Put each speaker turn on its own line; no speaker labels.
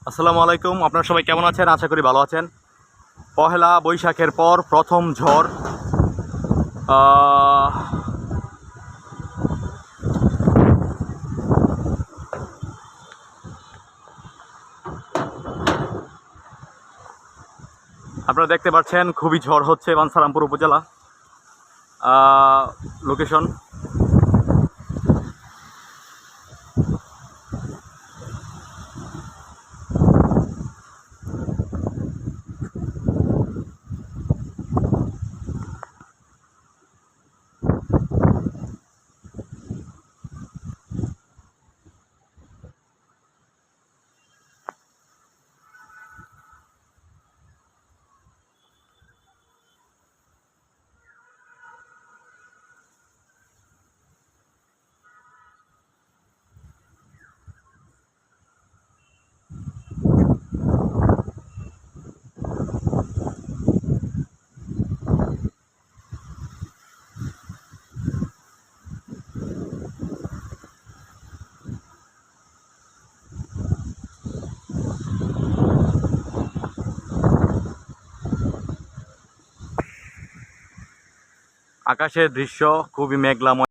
আসসালামু আলাইকুম। আপনারা সবাই কেমন আছেন? আশা করি ভালো আছেন। পহেলা বৈশাখের পর প্রথম ঝড়। আহ, আপনারা দেখতে পাচ্ছেন খুবই ঝড় হচ্ছে বাঞ্ছারামপুর উপজেলা লোকেশন। আকাশের দৃশ্য খুবই মেঘলাময়।